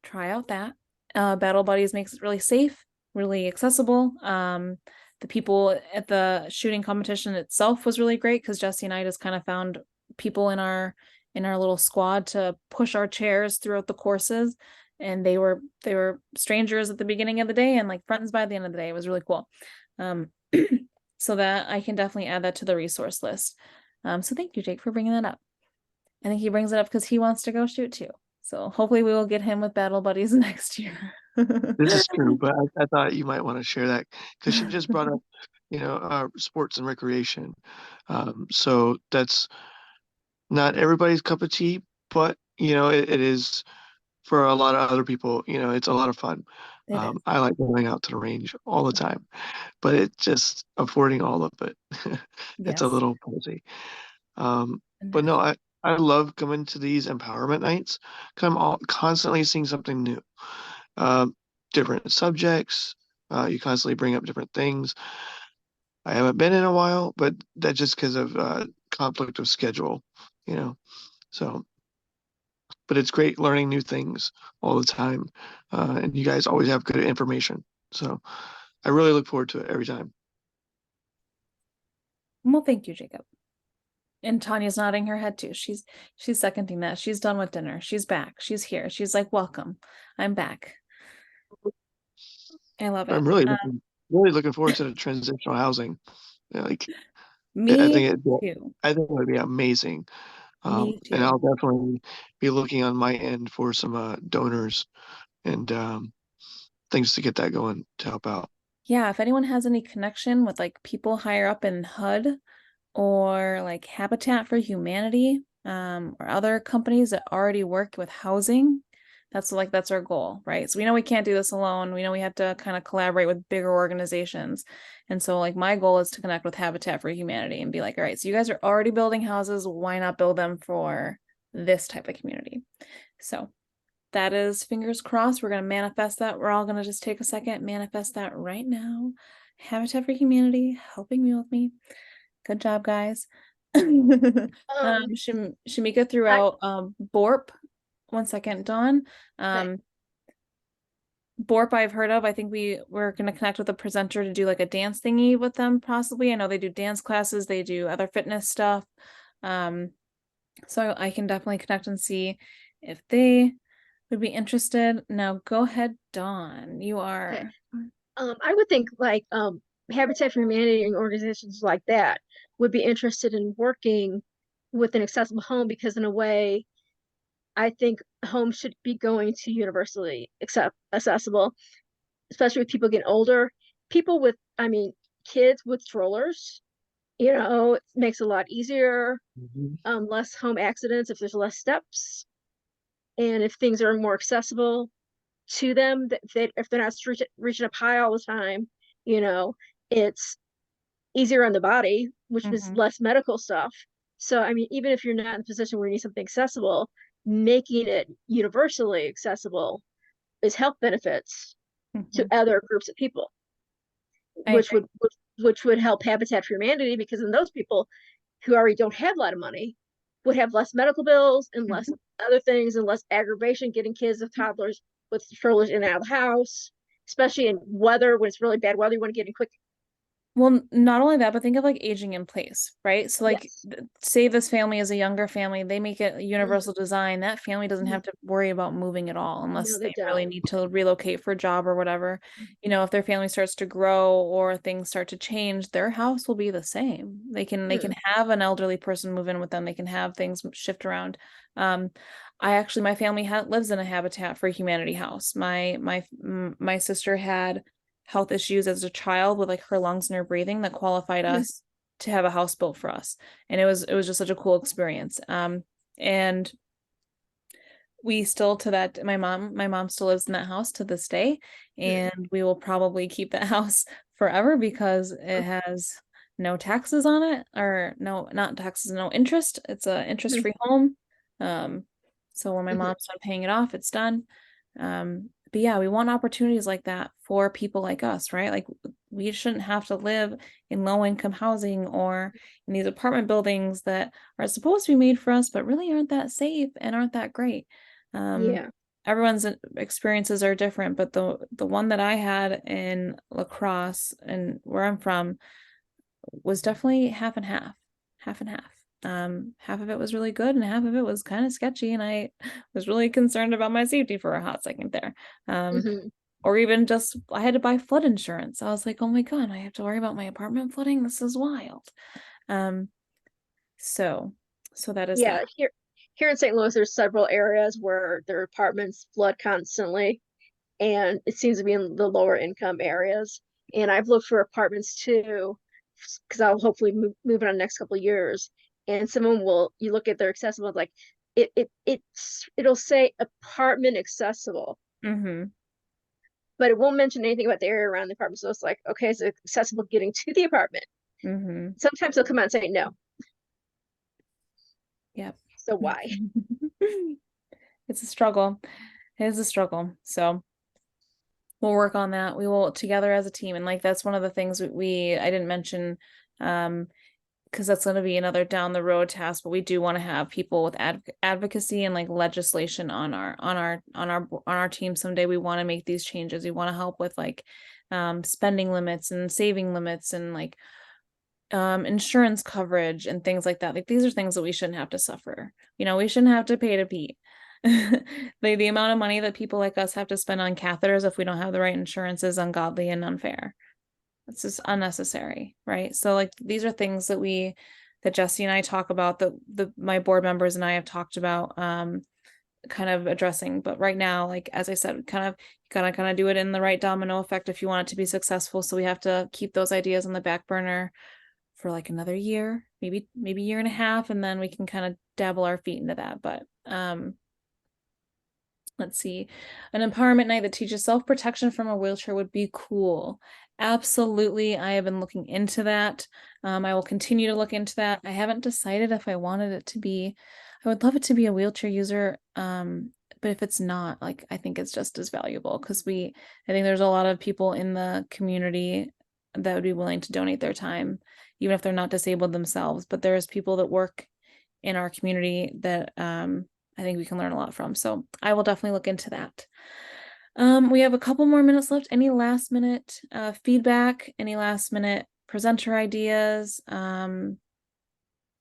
try out that. Battle Buddies makes it really safe, really accessible. The people at the shooting competition itself was really great because Jesse and I just kind of found people in our little squad to push our chairs throughout the courses, and they were strangers at the beginning of the day and like friends by the end of the day. It was really cool. So that I can definitely add that to the resource list. So thank you, Jake, for bringing that up. I think he brings it up because he wants to go shoot too. So hopefully we will get him with Battle Buddies next year. This is true, but I thought you might want to share that because she just brought up, sports and recreation. So that's not everybody's cup of tea, but it is for a lot of other people. It's a lot of fun. It is. I like going out to the range all the time, but it's just affording all of it. It's a Yes. little pricey. And But no, I love coming to these empowerment nights because I'm constantly seeing something new. Different subjects. You constantly bring up different things. I haven't been in a while, but that's just because of conflict of schedule, you know. So, but it's great learning new things all the time, and you guys always have good information. So, I really look forward to it every time. well, thank you, Jacob. And Tanya's nodding her head too. She's seconding that. She's done with dinner. She's back. She's here. She's like, welcome. I'm back. I love it. I'm really looking forward to the transitional housing. Like, Me I think too. it would be amazing. Me And too. I'll definitely be looking on my end for some donors and things to get that going to help out. Yeah, if anyone has any connection with like people higher up in HUD or like Habitat for Humanity, or other companies that already work with housing, that's our goal, right? So we know we can't do this alone. We know we have to kind of collaborate with bigger organizations. And so like my goal is to connect with Habitat for Humanity and be like, all right, so you guys are already building houses, why not build them for this type of community? So that is fingers crossed. We're going to manifest that. We're all going to just take a second, manifest that right now. Habitat for Humanity helping me with me. Good job, guys. Shamika threw out BORP. 1 second, Dawn. BORP I've heard of. I think we're going to connect with a presenter to do like a dance thingy with them possibly. I know they do dance classes, they do other fitness stuff. So I can definitely connect and see if they would be interested. Now go ahead, Dawn. You are. Okay. I would think like Habitat for Humanity and organizations like that would be interested in working with an accessible home because in a way, I think homes should be going to universally accessible, especially with people getting older. People with, kids with strollers, it makes it a lot easier. Less home accidents if there's less steps, and if things are more accessible to them, if they're not reaching up high all the time, it's easier on the body, which is less medical stuff. So even if you're not in a position where you need something accessible, making it universally accessible is health benefits to other groups of people, which would help Habitat for Humanity, because then those people who already don't have a lot of money would have less medical bills and less other things and less aggravation getting kids with toddlers with strollers in and out of the house, especially in weather when it's really bad weather. You want to get in quick. Well, not only that, but think of like aging in place, right? So like Yes. say this family is a younger family, they make it universal design. That family doesn't have to worry about moving at all unless No, they they really don't. need to relocate for a job or whatever. If their family starts to grow or things start to change, their house will be the same. They can have an elderly person move in with them. They can have things shift around. My family lives in a Habitat for Humanity house. My sister had health issues as a child with like her lungs and her breathing that qualified us to have a house built for us, and it was just such a cool experience. And we still my mom still lives in that house to this day, and we will probably keep that house forever because it has no taxes on it, or no, not taxes, no interest. It's a interest-free home. So when my mom's done paying it off, it's done. But yeah, we want opportunities like that for people like us, right? Like, we shouldn't have to live in low-income housing or in these apartment buildings that are supposed to be made for us, but really aren't that safe and aren't that great. Yeah. Everyone's experiences are different, but the one that I had in La Crosse and where I'm from was definitely half and half, half and half. Half of it was really good and half of it was kind of sketchy, and I was really concerned about my safety for a hot second there. Or even just, I had to buy flood insurance. I was like, oh my God, I have to worry about my apartment flooding. This is wild. So that is Yeah, that. here in St. Louis, there's several areas where their apartments flood constantly, and it seems to be in the lower income areas. And I've looked for apartments too, because I'll hopefully move in the next couple of years. And someone will, you look at their accessible, like it'll say apartment accessible, but it won't mention anything about the area around the apartment. So it's like, okay, is it accessible getting to the apartment? Sometimes they'll come out and say no. Yep. So why? It's a struggle. It is a struggle. So we'll work on that. We will together as a team. And like, that's one of the things I didn't mention, because that's going to be another down the road task, but we do want to have people with advocacy and like legislation on our team someday. We want to make these changes. We want to help with like spending limits and saving limits and like insurance coverage and things like that. Like, these are things that we shouldn't have to suffer. We shouldn't have to pay to pee. The amount of money that people like us have to spend on catheters if we don't have the right insurance is ungodly and unfair. It's just unnecessary, right? So like, these are things that Jesse and I talk about, that my board members and I have talked about kind of addressing. But right now, like, as I said, kind of do it in the right domino effect if you want it to be successful. So we have to keep those ideas on the back burner for like another year, maybe year and a half, and then we can kind of dabble our feet into that. But let's see, an empowerment night that teaches self-protection from a wheelchair would be cool. Absolutely. I have been looking into that. I will continue to look into that. I haven't decided if I wanted it to be, I would love it to be a wheelchair user. But if it's not, like, I think it's just as valuable, because I think there's a lot of people in the community that would be willing to donate their time, even if they're not disabled themselves. But there's people that work in our community that I think we can learn a lot from. So I will definitely look into that. We have a couple more minutes left. Any last minute feedback, any last minute presenter ideas,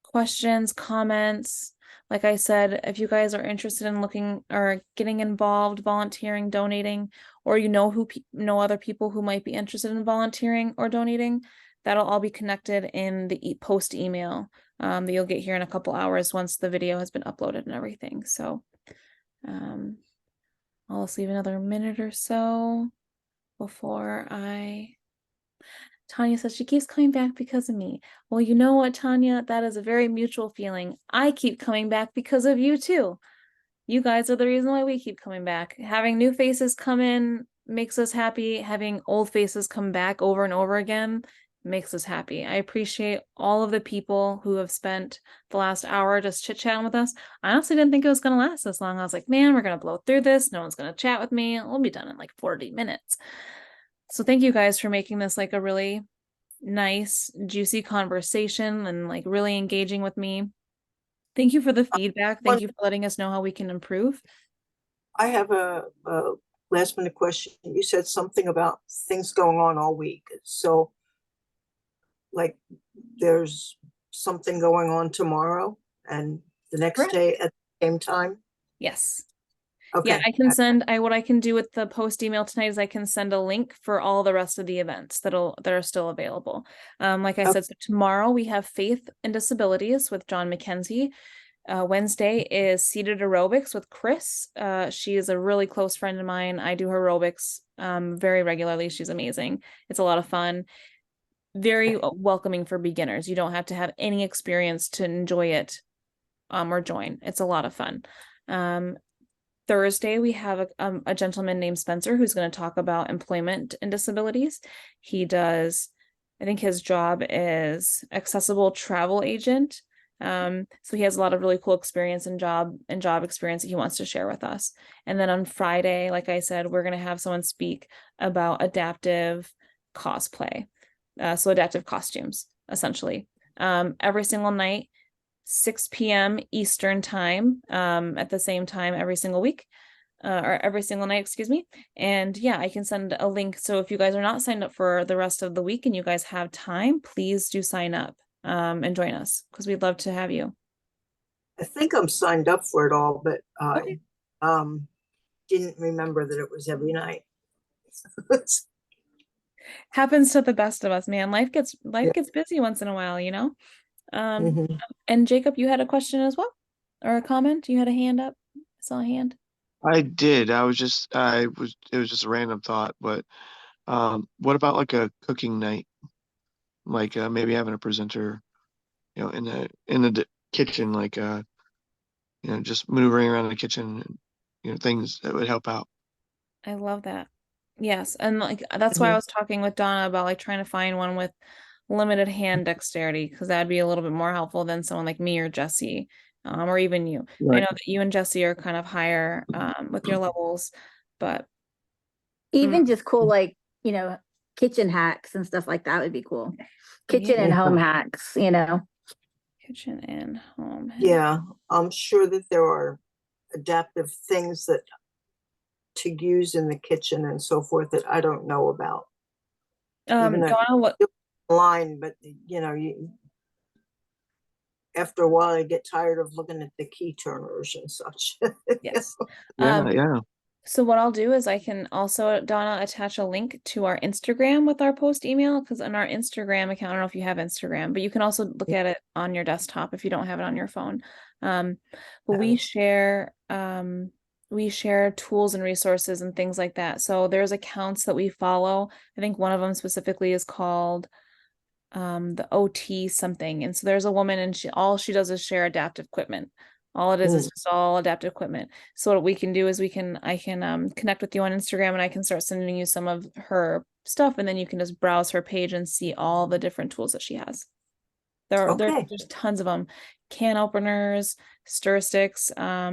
questions, comments? Like I said, if you guys are interested in looking or getting involved, volunteering, donating, or know other people who might be interested in volunteering or donating, that'll all be connected in the post email that you'll get here in a couple hours once the video has been uploaded and everything. So I'll just leave another minute or so before Tanya says she keeps coming back because of me. Well, you know what, Tanya? That is a very mutual feeling. I keep coming back because of you too. You guys are the reason why we keep coming back. Having new faces come in makes us happy. Having old faces come back over and over again makes us happy. I appreciate all of the people who have spent the last hour just chit-chatting with us. I honestly didn't think it was going to last this long. I was like, man, we're going to blow through this. No one's going to chat with me. We'll be done in like 40 minutes. So thank you guys for making this like a really nice, juicy conversation and like really engaging with me. Thank you for the feedback. Thank you for letting us know how we can improve. I have a last minute question. You said something about things going on all week. So like, there's something going on tomorrow and the next Correct. day at the same time? Yes. Okay. Yeah, I can send, what I can do with the post email tonight is I can send a link for all the rest of the events that are still available. Like I said, so tomorrow we have Faith and Disabilities with John McKenzie. Wednesday is seated aerobics with Chris. She is a really close friend of mine. I do her aerobics very regularly. She's amazing. It's a lot of fun. Very welcoming for beginners. You don't have to have any experience to enjoy it or join. It's a lot of fun. Thursday, we have a gentleman named Spencer who's going to talk about employment and disabilities. He does, I think his job is accessible travel agent. So he has a lot of really cool experience and job experience that he wants to share with us. And then on Friday, like I said, we're going to have someone speak about adaptive cosplay. So adaptive costumes, essentially. Every single night, 6 p.m. Eastern time, at the same time every single week, or every single night, excuse me. And yeah, I can send a link. So if you guys are not signed up for the rest of the week and you guys have time, please do sign up and join us, because we'd love to have you. I think I'm signed up for it all, but Okay. didn't remember that it was every night. Happens to the best of us, man. Life gets Yeah. busy once in a while, you know. Mhm. And Jacob, you had a question as well, or a comment? You had a hand up. I saw a hand. I did. It was just a random thought, but what about like a cooking night? Like maybe having a presenter, in the kitchen, like just maneuvering around the kitchen, and, things that would help out. I love that. Yes, and like that's why I was talking with Donna about like trying to find one with limited hand dexterity, because that'd be a little bit more helpful than someone like me or Jesse, or even you. I Right. know that you and Jesse are kind of higher with your levels, but Even just cool, like, kitchen hacks and stuff like that would be cool. Kitchen and Yeah. home hacks, kitchen and home. Yeah, I'm sure that there are adaptive things that to use in the kitchen and so forth that I don't know about. Even though Donna, what? online, but after a while I get tired of looking at the key turners and such. Yes. Yeah. So what I'll do is I can also, Donna, attach a link to our Instagram with our post email, because on our Instagram account, I don't know if you have Instagram, but you can also look at it on your desktop if you don't have it on your phone. But we share tools and resources and things like that. So there's accounts that we follow. I think one of them specifically is called the OT something. And so there's a woman, and all she does is share adaptive equipment. All it is just all adaptive equipment. So what we can do is I can connect with you on Instagram, and I can start sending you some of her stuff, and then you can just browse her page and see all the different tools that she has. There's tons of them. Can openers, stir sticks,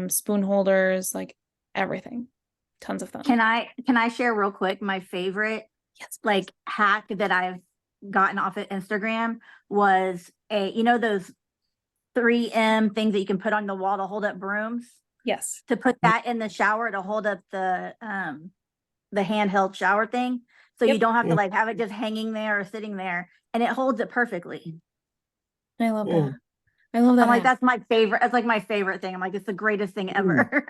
spoon holders, like everything. Tons of them. Can I share real quick my favorite like hack that I've gotten off of Instagram was those 3M things that you can put on the wall to hold up brooms? Yes. To put that in the shower to hold up the handheld shower thing. So you don't have to like have it just hanging there or sitting there, and it holds it perfectly. I love that. I love that. I'm like, that's my favorite. It's like my favorite thing. I'm like, it's the greatest thing ever.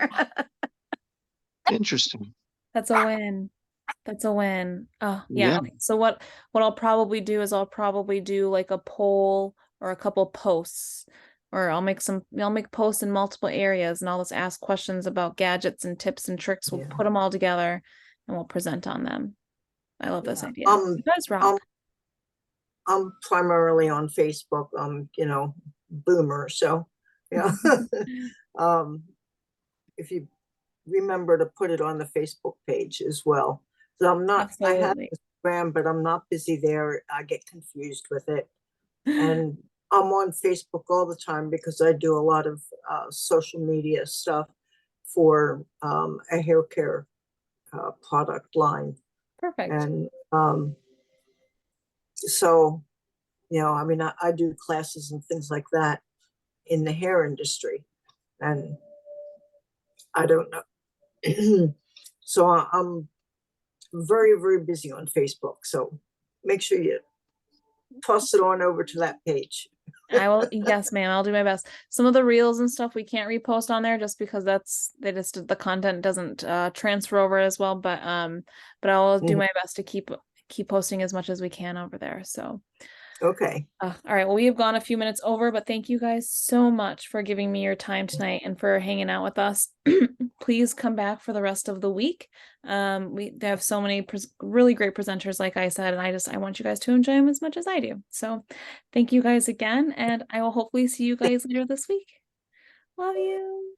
Interesting. That's a win. That's a win. Oh, yeah. Yeah. Okay. So what I'll probably do is I'll probably do like a poll or a couple posts, or I'll make posts in multiple areas, and I'll just ask questions about gadgets and tips and tricks. We'll put them all together and we'll present on them. I love this idea. You guys rock. I'm primarily on Facebook. Boomer. So yeah. If you remember to put it on the Facebook page as well. So I have Instagram, but I'm not busy there. I get confused with it. And I'm on Facebook all the time because I do a lot of social media stuff for a hair care product line. Perfect. And so, I do classes and things like that in the hair industry. And I don't know. So I'm very, very busy on Facebook. So make sure you toss it on over to that page. I will. Yes, ma'am. I'll do my best. Some of the reels and stuff we can't repost on there just because the content doesn't transfer over as well. But I'll do my best to keep posting as much as we can over there. So. Okay. All right. Well, we have gone a few minutes over, but thank you guys so much for giving me your time tonight and for hanging out with us. Please come back for the rest of the week. We have so many really great presenters, like I said, and I want you guys to enjoy them as much as I do. So thank you guys again, and I will hopefully see you guys later this week. Love you.